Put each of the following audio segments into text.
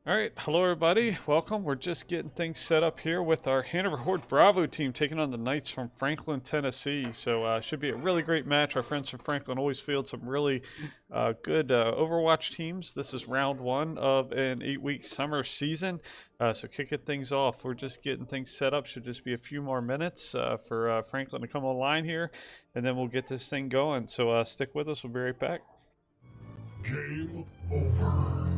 All right, hello everybody. Welcome. We're just getting things set up here with our Hanover Horde Bravo team taking on the Knights from Franklin, Tennessee. So should be a really great match. Our friends from Franklin always field some really good Overwatch teams. This is round one of an 8-week summer season. So kicking things off, we're just getting things set up. Should just be a few more minutes for Franklin to come online here, and then we'll get this thing going. So stick with us. We'll be right back. Game over.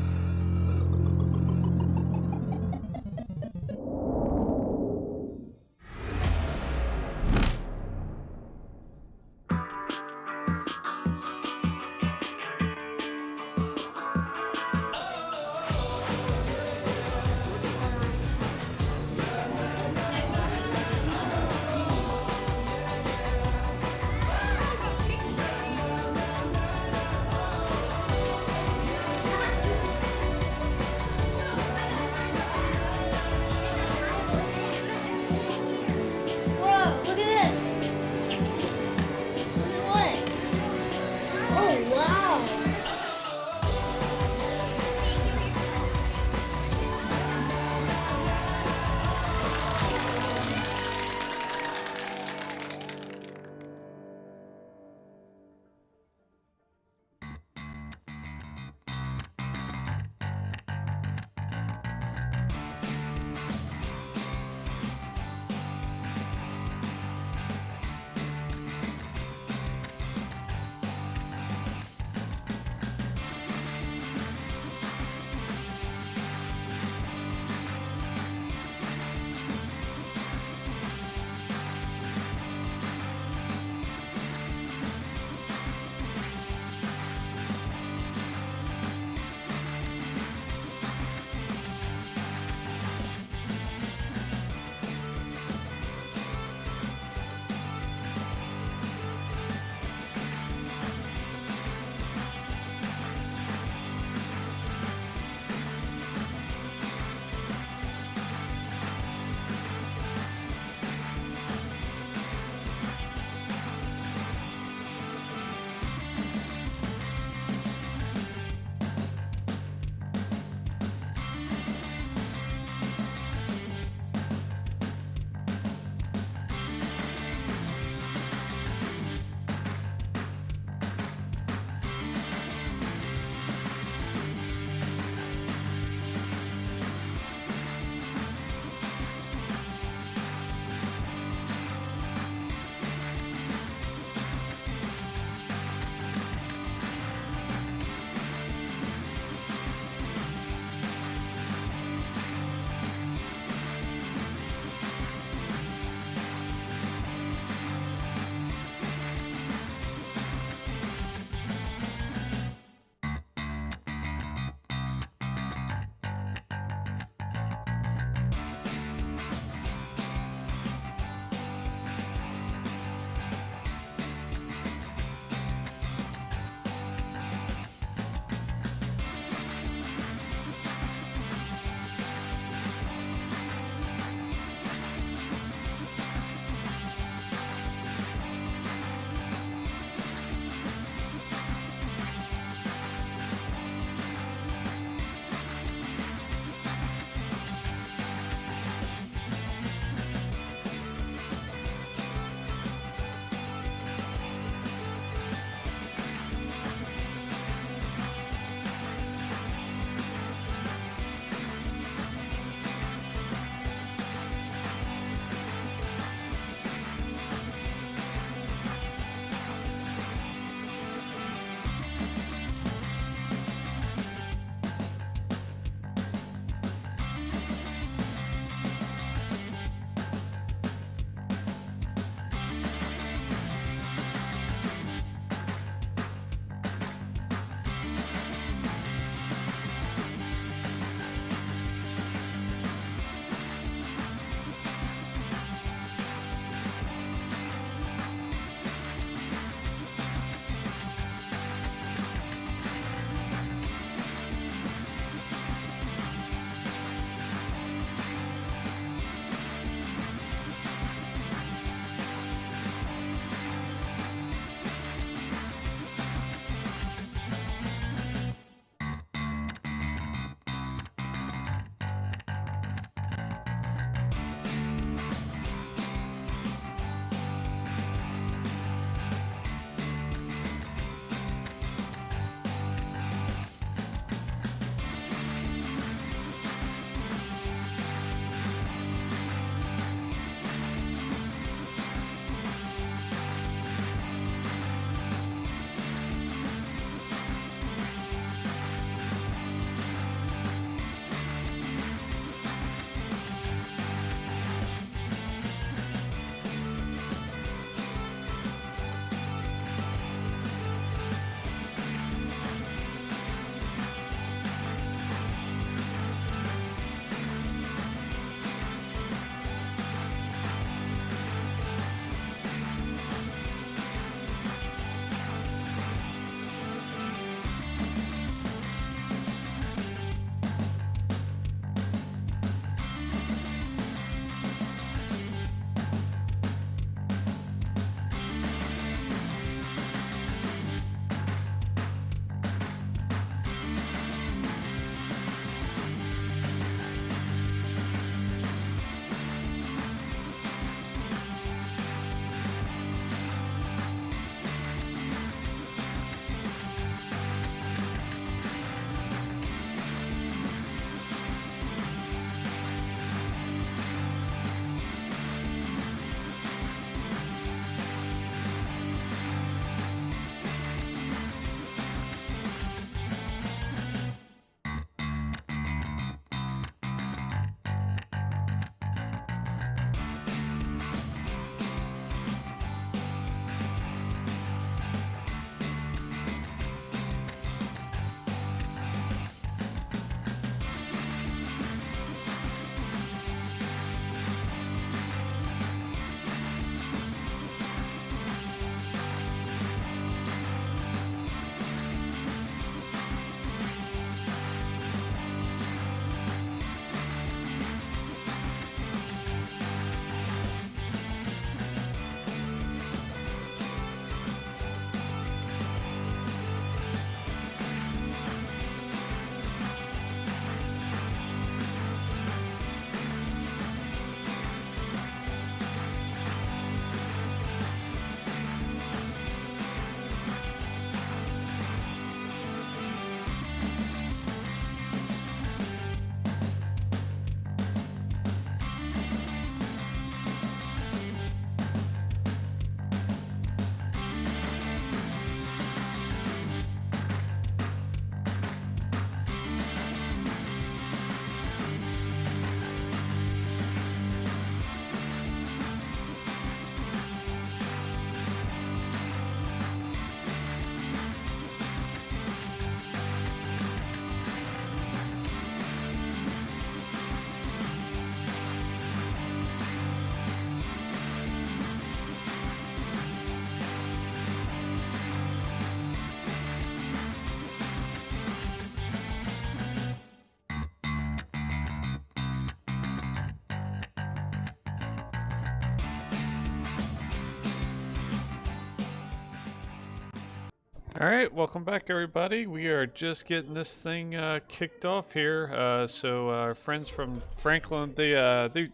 Alright, welcome back everybody. We are just getting this thing kicked off here. So our friends from Franklin,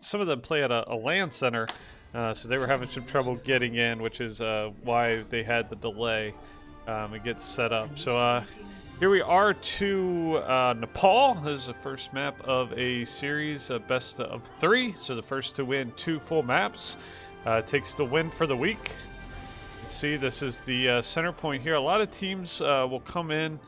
some of them play at a LAN center, so they were having some trouble getting in, which is why they had the delay to get set up. So here we are to Nepal. This is the first map of a series, best of 3. So the first to win 2 full maps takes the win for the week. See, this is the center point here. A lot of teams will come in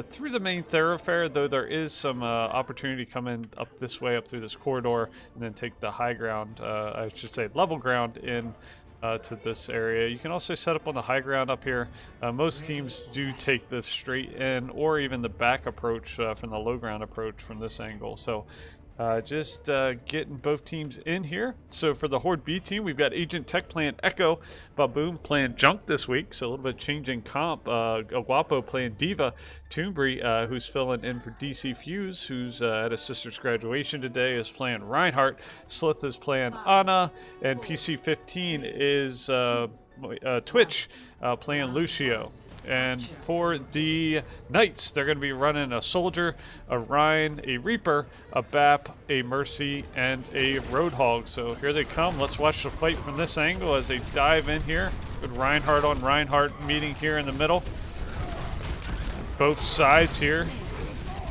through the main thoroughfare, though there is some opportunity to come in up this way, up through this corridor, and then take the high ground, I should say level ground in to this area. You can also set up on the high ground up here. Most teams do take this straight in, or even the back approach from the low ground approach from this angle. So just getting both teams in here. So for the Horde B team, we've got Agent Tech playing Echo, Baboom playing Junk this week, so a little bit changing comp. Guapo playing Diva, Toonbury, who's filling in for DC Fuse, who's at his sister's graduation today, is playing Reinhardt. Slith is playing Ana, and PC15 is Twitch playing Lucio. And for the Knights, they're going to be running a Soldier, a Rhine, a Reaper, a Bap, a Mercy, and a Roadhog. So here they come. Let's watch the fight from this angle as they dive in here. Good Reinhardt on Reinhardt meeting here in the middle. Both sides here.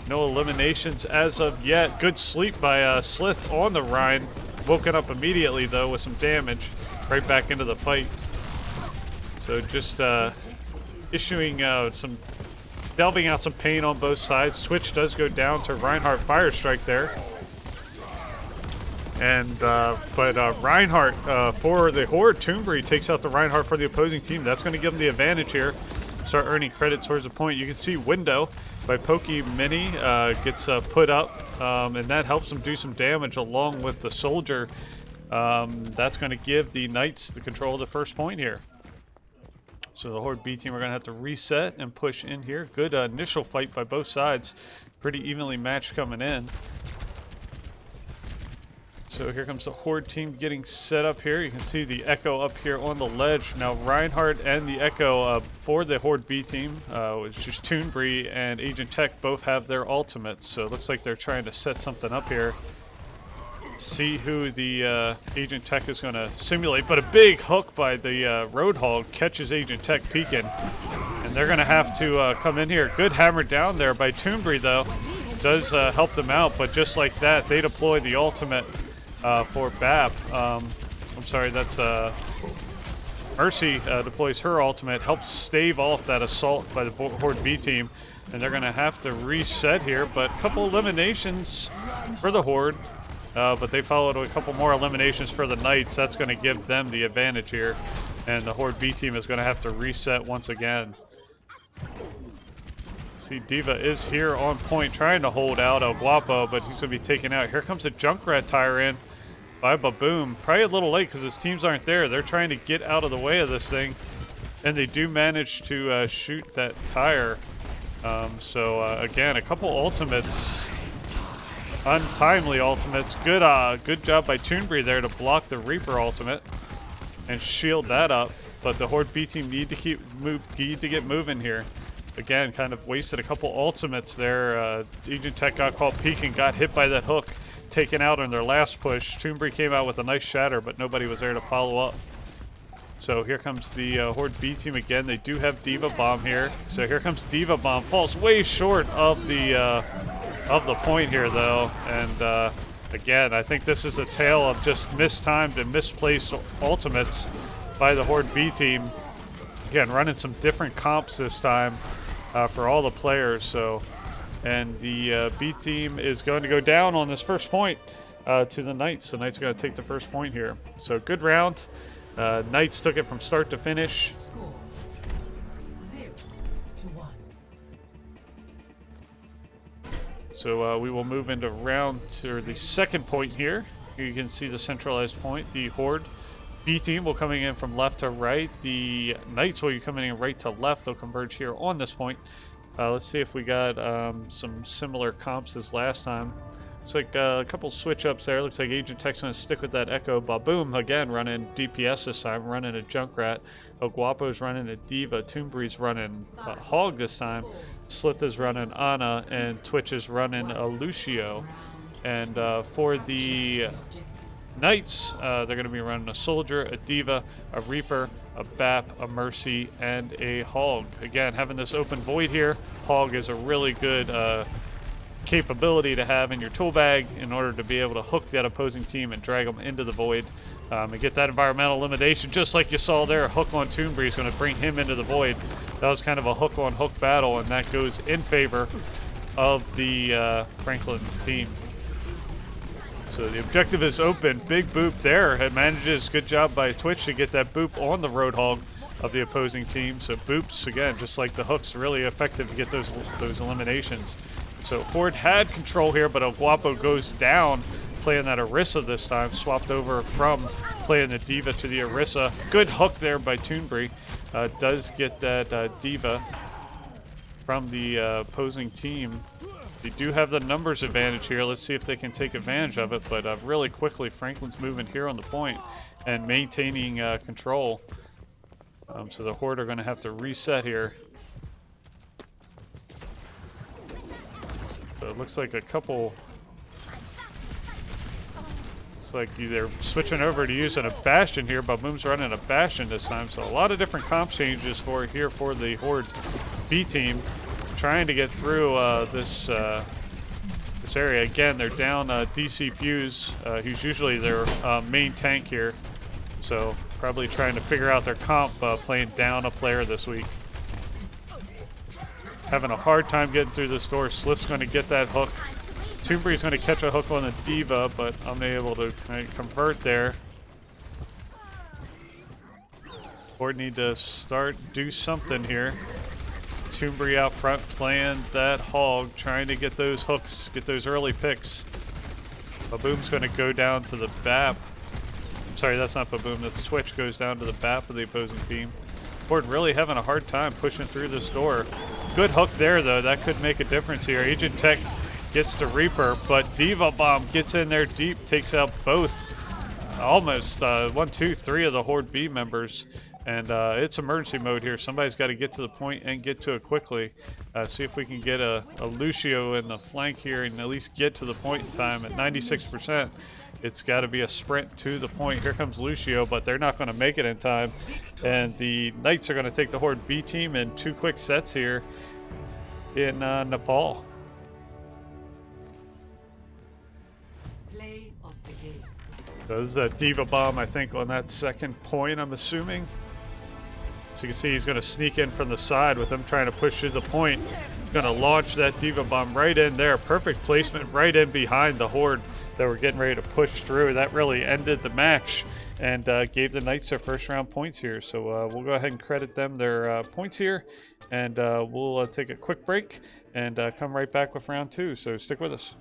No eliminations as of yet. Good sleep by Slith on the Rhine. Woken up immediately, though, with some damage. Right back into the fight. So just delving out some pain on both sides. Twitch does go down to Reinhardt Fire Strike there. And but Reinhardt for the Horde, Toonbury takes out the Reinhardt for the opposing team. That's going to give them the advantage here. Start earning credit towards the point. You can see Window by Pokey Mini gets put up, and that helps them do some damage along with the Soldier. That's going to give the Knights the control of the first point here. So the Horde B team are going to have to reset and push in here. Good initial fight by both sides. Pretty evenly matched coming in. So here comes the Horde team getting set up here. You can see the Echo up here on the ledge. Now Reinhardt and the Echo for the Horde B team, which is Toonbury and Agent Tech, both have their ultimates. So it looks like they're trying to set something up here. See who the Agent Tech is going to simulate, but a big hook by the Roadhog catches Agent Tech peeking, and they're going to have to come in here. Good hammer down there by Toonbury, though. Does help them out, but just like that, they deploy the ultimate for Bap. I'm sorry, that's Mercy deploys her ultimate, helps stave off that assault by the Horde B team, and they're going to have to reset here, but a couple eliminations for the Horde. But they followed a couple more eliminations for the Knights. That's going to give them the advantage here. And the Horde B team is going to have to reset once again. See, Diva is here on point trying to hold out a Guapo, but he's going to be taken out. Here comes a Junkrat tire in by Baboom. Probably a little late because his teams aren't there. They're trying to get out of the way of this thing. And they do manage to shoot that tire. Again, a couple ultimates. Untimely ultimates. Good job by Toonbury there to block the Reaper ultimate and shield that up. But the Horde B team need to get moving here. Again, kind of wasted a couple ultimates there. Agent Tech got caught peeking, got hit by that hook, taken out on their last push. Toonbury came out with a nice shatter, but nobody was there to follow up. So here comes the Horde B team again. They do have Diva Bomb here. So here comes Diva Bomb. Falls way short of the point here, though. And again, I think this is a tale of just mistimed and misplaced ultimates by the Horde B team. Again, running some different comps this time for all the players. And the B team is going to go down on this first point to the Knights. The Knights are going to take the first point here. So good round. Knights took it from start to finish. Score 0-1. So we will move into the second point here. Here you can see the centralized point. The Horde B team will coming in from left to right. The Knights will be coming in right to left. They'll converge here on this point. Let's see if we got some similar comps as last time. Looks like a couple switch ups there. Looks like Agent Tech's going to stick with that Echo. Baboom, again, running DPS this time, running a Junkrat. Oguapo's running a Diva. Toonbree's running a Hog this time. Slith is running Ana, and Twitch is running a Lucio. And for the Knights, they're going to be running a Soldier, a Diva, a Reaper, a Bap, a Mercy, and a Hog. Again, having this open void here, Hog is a really good capability to have in your tool bag in order to be able to hook that opposing team and drag them into the void and get that environmental elimination, just like you saw there. A hook on Toonbree is going to bring him into the void. That was kind of a hook on hook battle, and that goes in favor of the Franklin team. So the objective is open. Big boop there. It manages, good job by Twitch to get that boop on the Roadhog of the opposing team. So boops, again, just like the hooks, really effective to get those eliminations. So Horde had control here, but Oguapo goes down, playing that Orisa this time. Swapped over from playing the Diva to the Orisa. Good hook there by Toonbree. Does get that Diva from the opposing team. They do have the numbers advantage here. Let's see if they can take advantage of it. But really quickly, Franklin's moving here on the point and maintaining control. So the Horde are going to have to reset here. So it looks like a couple... It's like they're switching over to using a Bastion here. Baboom's running a Bastion this time. So a lot of different comp changes for the Horde B team. Trying to get through this area. Again, they're down DC Fuse. He's usually their main tank here. So probably trying to figure out their comp, playing down a player this week. Having a hard time getting through this door. Slip's going to get that hook. Toonbree's going to catch a hook on the Diva, but unable to convert there. Horde need to do something here. Toonbree out front playing that Hog, trying to get those hooks, get those early picks. Baboom's going to go down to the BAP. Sorry, that's not Baboom, that's Twitch, goes down to the BAP of the opposing team. Horde really having a hard time pushing through this door. Good hook there, though. That could make a difference here. Agent Tech gets the Reaper, but Diva Bomb gets in there deep, takes out both, almost 1, 2, 3 of the Horde B members. And it's emergency mode here. Somebody's got to get to the point and get to it quickly. See if we can get a Lucio in the flank here and at least get to the point in time. At 96%, it's got to be a sprint to the point. Here comes Lucio, but they're not going to make it in time. And the Knights are going to take the Horde B team in 2 quick sets here in Nepal. Play of the game. There's a Diva Bomb, I think, on that second point, I'm assuming. So you can see he's going to sneak in from the side with them trying to push through the point. Going to launch that Diva Bomb right in there. Perfect placement right in behind the Horde that were getting ready to push through. That really ended the match and gave the Knights their first round points here. So we'll go ahead and credit them their points here. And we'll take a quick break and come right back with round 2. So stick with us.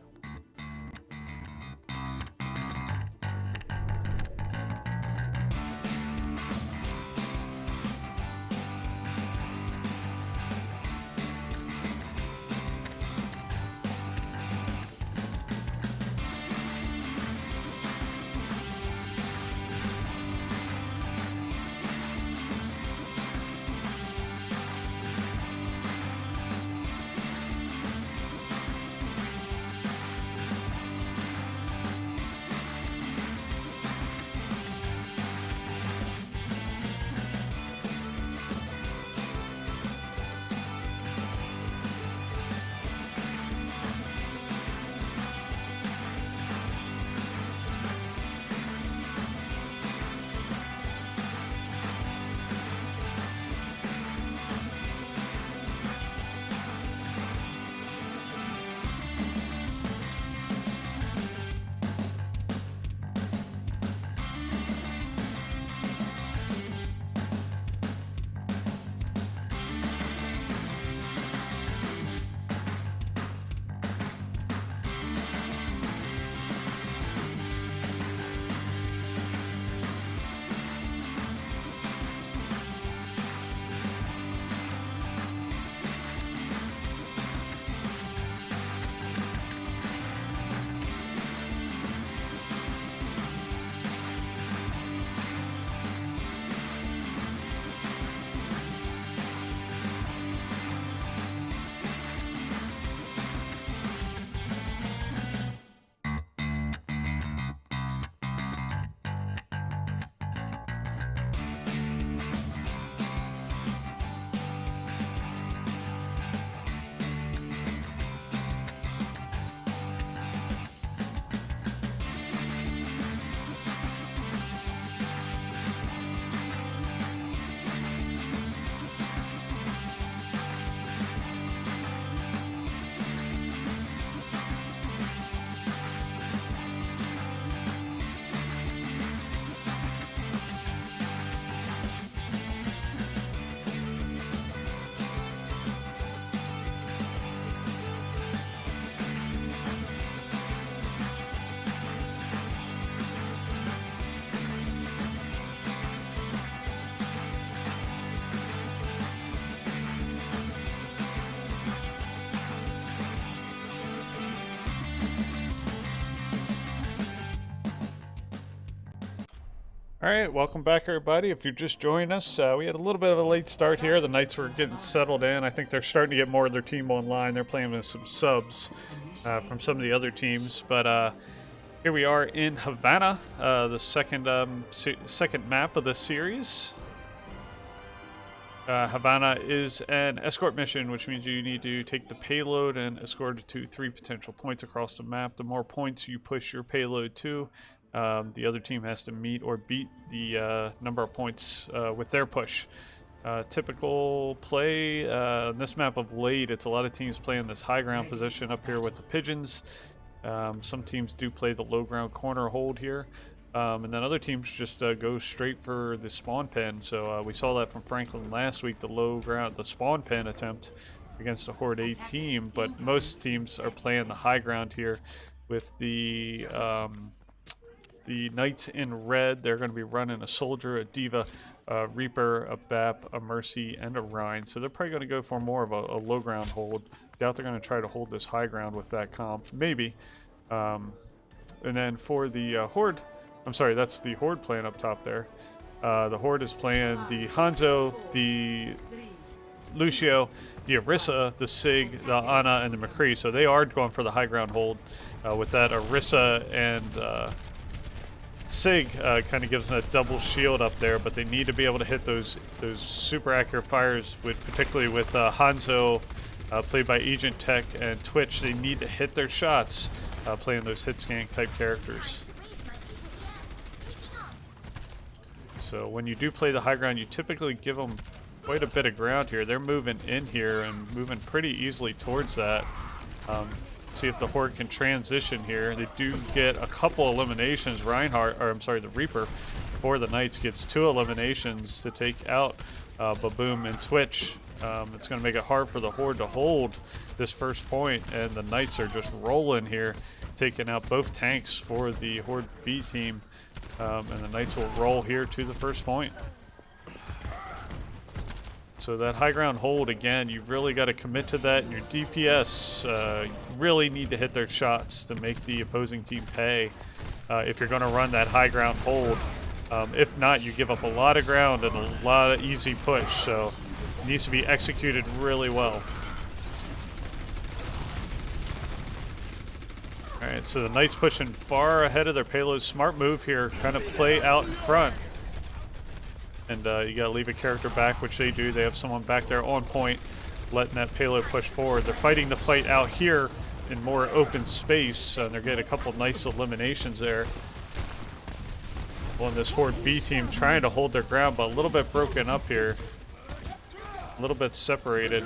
Alright, welcome back everybody. If you're just joining us, we had a little bit of a late start here. The Knights were getting settled in. I think they're starting to get more of their team online. They're playing with some subs from some of the other teams. But here we are in Havana, the second map of the series. Havana is an escort mission, which means you need to take the payload and escort it to 3 potential points across the map. The more points you push your payload to, the other team has to meet or beat the number of points with their push. Typical play on this map of late, it's a lot of teams playing this high ground position up here with the pigeons. Some teams do play the low ground corner hold here. And then other teams just go straight for the spawn pen. So we saw that from Franklin last week, the spawn pen attempt against a Horde A team. But most teams are playing the high ground here with the Knights in red. They're going to be running a Soldier, a Diva, a Reaper, a Bap, a Mercy, and a Rhine. So they're probably going to go for more of a low ground hold. Doubt they're going to try to hold this high ground with that comp. Maybe. And then for the Horde, I'm sorry, that's the Horde playing up top there. The Horde is playing the Hanzo, the Lucio, the Orisa, the Sig, the Ana, and the McCree. So they are going for the high ground hold with that Orisa and Sig kind of gives them a double shield up there, but they need to be able to hit those super accurate fires, particularly with Hanzo, played by Agent Tech, and Twitch. They need to hit their shots playing those hit scan type characters. So when you do play the high ground, you typically give them quite a bit of ground here. They're moving in here and moving pretty easily towards that. See if the Horde can transition here. They do get a couple eliminations. The Reaper for the Knights gets 2 eliminations to take out Baboom and Twitch. It's going to make it hard for the Horde to hold this first point, and the Knights are just rolling here, taking out both tanks for the Horde B team, and the Knights will roll here to the first point. So that high ground hold, again, you've really got to commit to that. And your DPS really need to hit their shots to make the opposing team pay if you're going to run that high ground hold. If not, you give up a lot of ground and a lot of easy push. So it needs to be executed really well. Alright, so the Knights pushing far ahead of their payload. Smart move here, kind of play out in front. And you gotta leave a character back, which they do. They have someone back there on point, letting that payload push forward. They're fighting the fight out here in more open space, and they're getting a couple nice eliminations there. On this Horde B team trying to hold their ground, but a little bit broken up here. A little bit separated.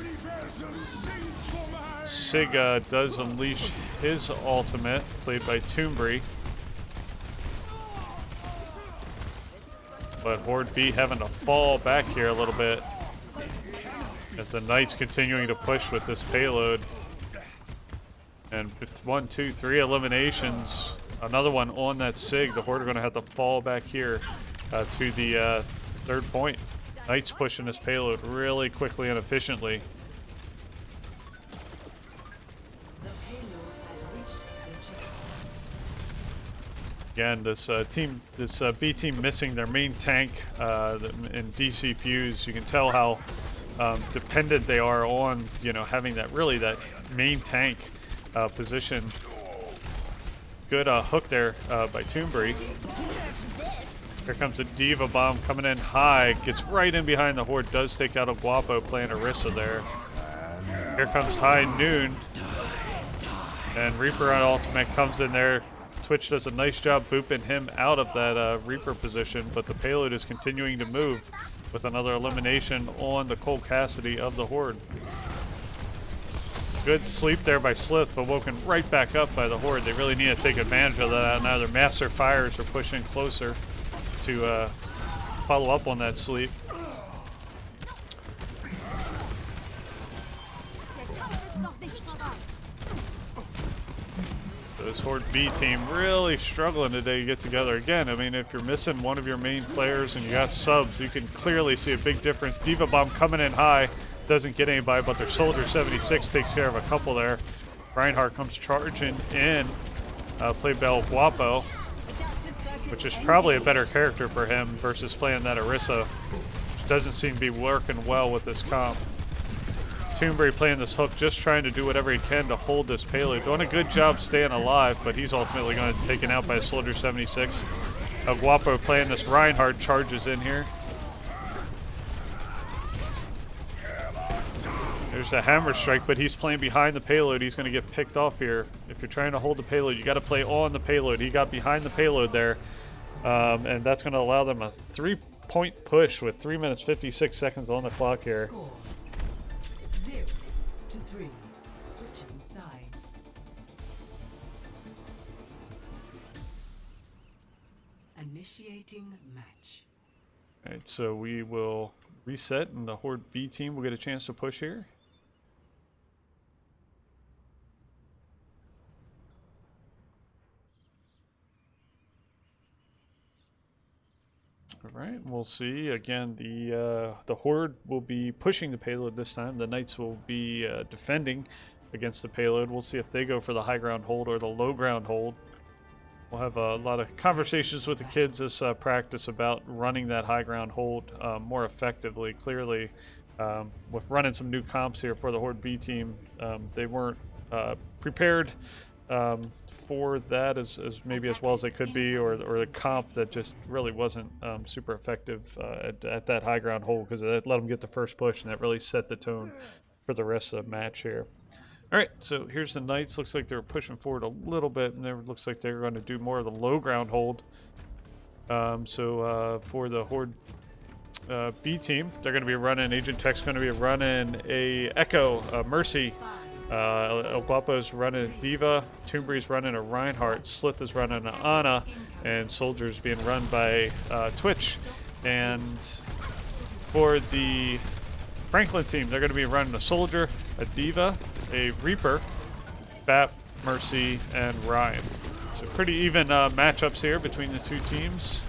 Sig does unleash his ultimate, played by Toombury. But Horde B having to fall back here a little bit as the Knights continuing to push with this payload. And 1, 2, 3 eliminations. Another one on that Sig. The Horde are going to have to fall back here to the third point. Knights pushing this payload really quickly and efficiently. Again, this B team missing their main tank in DC Fuse. You can tell how dependent they are on, having that main tank position. Good hook there by Toombury. Here comes a Diva bomb coming in high, gets right in behind the Horde, does take out a Guapo playing Orisa there. Here comes High Noon, and Reaper on ultimate comes in there. Twitch does a nice job booping him out of that Reaper position, but the payload is continuing to move with another elimination on the Cole Cassidy of the Horde. Good sleep there by Slith, but woken right back up by the Horde. They really need to take advantage of that. Now their Master Fires are pushing closer to follow up on that sleep. This Horde B team really struggling today to get together. Again, I mean, if you're missing one of your main players and you got subs, you can clearly see a big difference. Diva Bomb coming in high, doesn't get anybody, but their Soldier 76 takes care of a couple there. Reinhardt comes charging in, played by Guapo, which is probably a better character for him versus playing that Orisa, which doesn't seem to be working well with this comp. Toonberry playing this hook, just trying to do whatever he can to hold this payload. Doing a good job staying alive, but he's ultimately going to be taken out by a Soldier 76. Guapo playing this Reinhardt, charges in here. There's a hammer strike, but he's playing behind the payload. He's going to get picked off here. If you're trying to hold the payload, you got to play on the payload. He got behind the payload there, and that's going to allow them a 3-point push with 3 minutes 56 seconds on the clock here. Score 0 to 3. Switching sides. Initiating match. All right, so we will reset, and the Horde B team will get a chance to push here. All right, we'll see. Again, the Horde will be pushing the payload this time. The Knights will be defending against the payload. We'll see if they go for the high ground hold or the low ground hold. We'll have a lot of conversations with the kids this practice about running that high ground hold more effectively. Clearly, with running some new comps here for the Horde B team, they weren't prepared for that as maybe as well as they could be, or the comp that just really wasn't super effective at that high ground hold, because it let them get the first push, and that really set the tone for the rest of the match here. All right, so here's the Knights. Looks like they're pushing forward a little bit, and it looks like they're going to do more of the low ground hold. For the Horde B team, they're going to be running, Agent Tech's going to be running a Echo, Mercy. El Guapo's running a Diva, Toonberry's running a Reinhardt, Slith is running an Ana, and Soldier's being run by Twitch. And for the Franklin team, they're going to be running a Soldier, a Diva, a Reaper, Bat, Mercy, and Ryan. So pretty even matchups here between the two teams.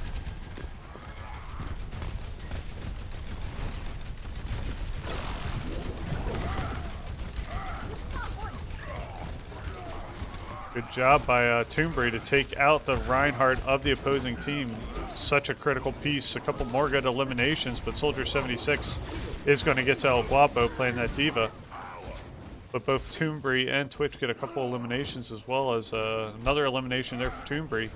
Good job by Toonberry to take out the Reinhardt of the opposing team. Such a critical piece. A couple more good eliminations, but Soldier 76 is going to get to El Guapo playing that Diva. But both Toonberry and Twitch get a couple eliminations, as well as another elimination there for Toonberry.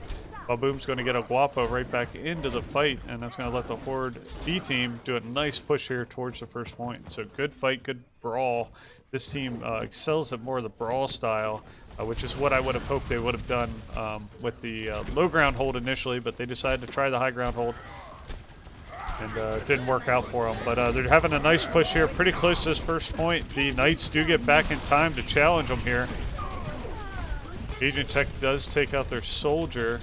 Baboom's going to get El Guapo right back into the fight, and that's going to let the Horde B team do a nice push here towards the first point. So good fight, good brawl. This team excels at more of the brawl style, which is what I would have hoped they would have done with the low ground hold initially, but they decided to try the high ground hold, and it didn't work out for them. But they're having a nice push here, pretty close to this first point. The Knights do get back in time to challenge them here. Agent Tech does take out their Soldier.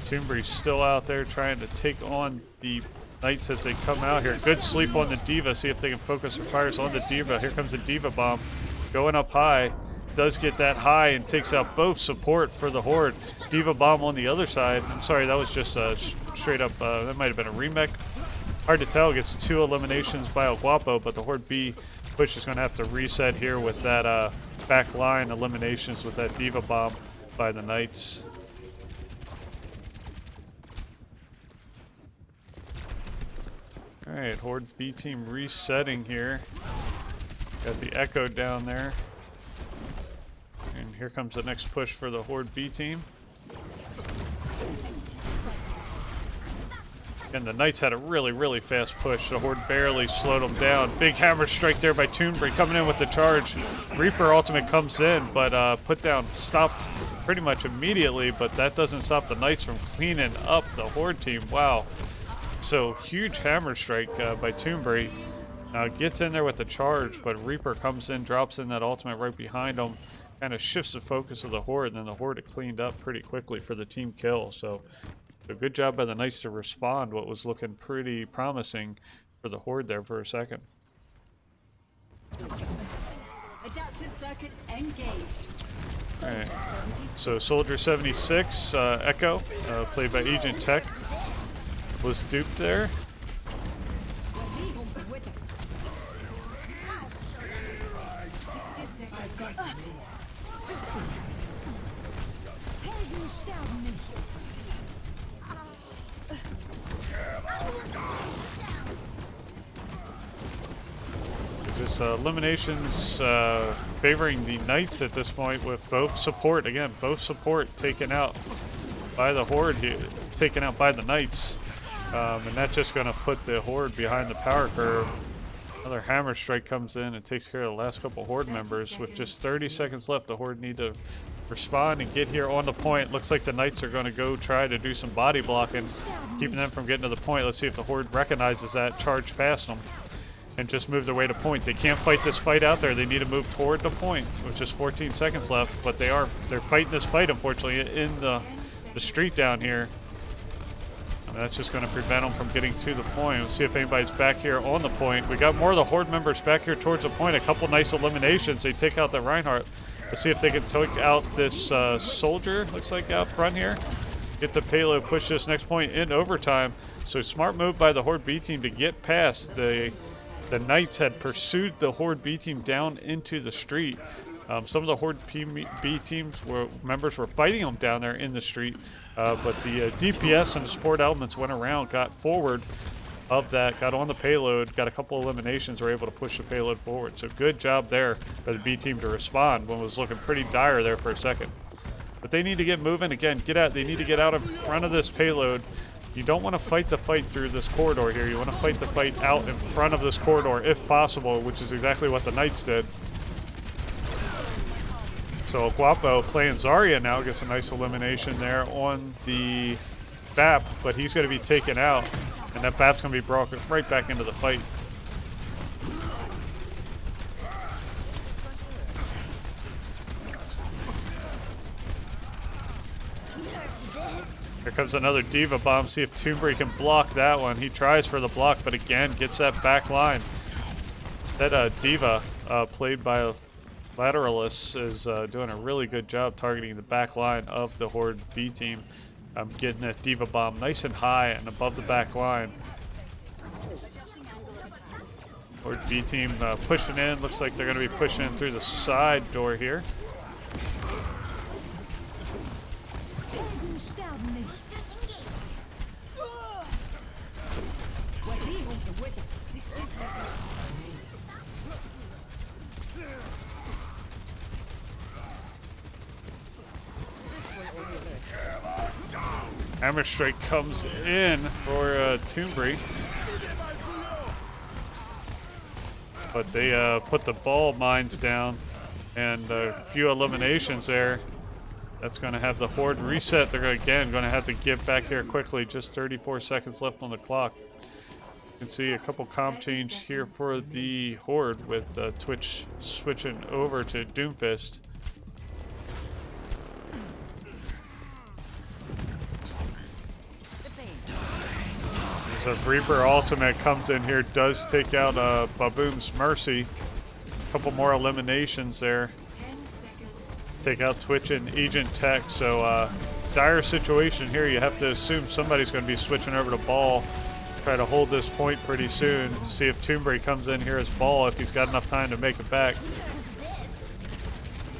Toonberry's still out there trying to take on the Knights as they come out here. Good sleep on the Diva. See if they can focus their fires on the Diva. Here comes the Diva bomb. Going up high. Does get that high and takes out both support for the Horde. Diva bomb on the other side. I'm sorry, that was just straight up, that might have been a remake. Hard to tell. Gets 2 eliminations by El Guapo, but the Horde B push is going to have to reset here with that back line eliminations with that Diva bomb by the Knights. Alright, Horde B team resetting here. Got the Echo down there. And here comes the next push for the Horde B team. And the Knights had a really, really fast push. The Horde barely slowed them down. Big hammer strike there by Toonberry coming in with the charge. Reaper ultimate comes in, but put down stopped pretty much immediately, but that doesn't stop the Knights from cleaning up the Horde team. Wow. So huge hammer strike by Toonberry. Gets in there with the charge, but Reaper comes in, drops in that ultimate right behind him, kind of shifts the focus of the Horde, and then the Horde cleaned up pretty quickly for the team kill. So a good job by the Knights to respond what was looking pretty promising for the Horde there for a second. Adaptive circuits engaged. All right. So Soldier 76, Echo, played by Agent Tech, was duped there. Helden sterben nicht. Just eliminations favoring the Knights at this point with both support. Again, both support taken out by the Horde here, taken out by the Knights. And that's just going to put the Horde behind the power curve. Another hammer strike comes in and takes care of the last couple Horde members. With just 30 seconds left, the Horde need to respond and get here on the point. Looks like the Knights are going to go try to do some body blocking, keeping them from getting to the point. Let's see if the Horde recognizes that, charge past them, and just move their way to point. They can't fight this fight out there. They need to move toward the point with just 14 seconds left. But they're fighting this fight, unfortunately, in the street down here. And that's just going to prevent them from getting to the point. We'll see if anybody's back here on the point. We got more of the Horde members back here towards the point. A couple nice eliminations. They take out the Reinhardt. Let's see if they can take out this soldier, looks like, out front here. Get the payload, push this next point in overtime. So smart move by the Horde B team to get past. The Knights had pursued the Horde B team down into the street. Some of the Horde B teams members were fighting them down there in the street, but the DPS and the support elements went around, got forward of that, got on the payload, got a couple eliminations, were able to push the payload forward. So good job there by the B team to respond when it was looking pretty dire there for a second. But they need to get moving again. They need to get out in front of this payload. You don't want to fight the fight through this corridor here. You want to fight the fight out in front of this corridor if possible, which is exactly what the Knights did. So Guapo playing Zarya now gets a nice elimination there on the BAP, but he's going to be taken out, and that BAP's going to be brought right back into the fight. Here comes another D.Va bomb. See if Toombury can block that one. He tries for the block, but again, gets that back line. That D.Va, played by Lateralus, is doing a really good job targeting the back line of the Horde B team. Getting that D.Va bomb nice and high and above the back line. Horde B team pushing in. Looks like they're going to be pushing in through the side door here. Hammer strike comes in for Toombury, but they put the ball mines down, and a few eliminations there. That's going to have the Horde reset. They're again going to have to get back here quickly. Just 34 seconds left on the clock. You can see a couple comp change here for the Horde with Twitch switching over to Doomfist. So Reaper Ultimate comes in here, does take out Baboom's Mercy. A couple more eliminations there. Take out Twitch and Agent Tech. So dire situation here. You have to assume somebody's going to be switching over to Ball. Try to hold this point pretty soon. See if Toombury comes in here as Ball, if he's got enough time to make it back.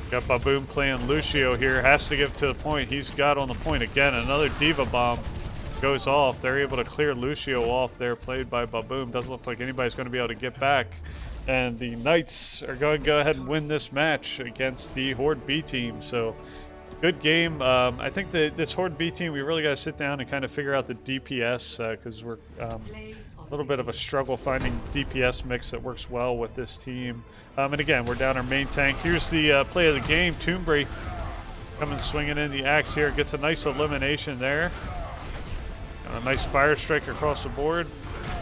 Got Baboom playing Lucio here. Has to get to the point. He's got on the point again. Another D.Va bomb goes off. They're able to clear Lucio off there, played by Baboom. Doesn't look like anybody's going to be able to get back. And the Knights are going to go ahead and win this match against the Horde B team. So, good game. I think that this Horde B team, we really got to sit down and kind of figure out the DPS, because we're a little bit of a struggle finding DPS mix that works well with this team. And again, we're down our main tank. Here's the play of the game. Toombury coming swinging in the axe here. Gets a nice elimination there. A nice fire strike across the board.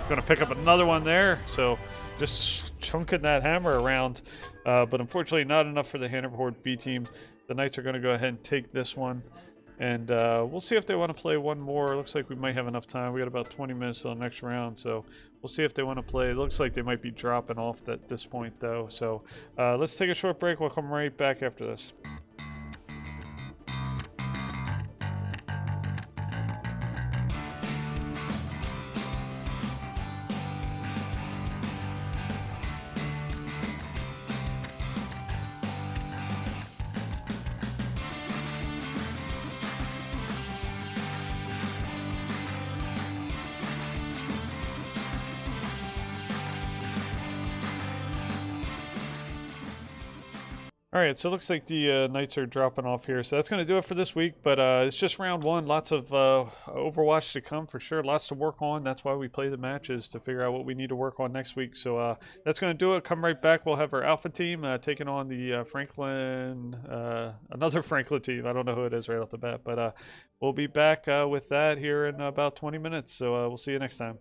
Going to pick up another one there. So just chunking that hammer around. But unfortunately not enough for the Hanover Horde B team. The Knights are going to go ahead and take this one. And we'll see if they want to play one more. Looks like we might have enough time. We got about 20 minutes till the next round. So we'll see if they want to play. It looks like they might be dropping off at this point though. So let's take a short break. We'll come right back after this. All right, so it looks like the Knights are dropping off here. So that's going to do it for this week. But it's just round one. Lots of Overwatch to come for sure. Lots to work on. That's why we play the matches, to figure out what we need to work on next week. So that's going to do it. Come right back. We'll have our Alpha team taking on the Franklin, another Franklin team. I don't know who it is right off the bat. But we'll be back with that here in about 20 minutes. So we'll see you next time.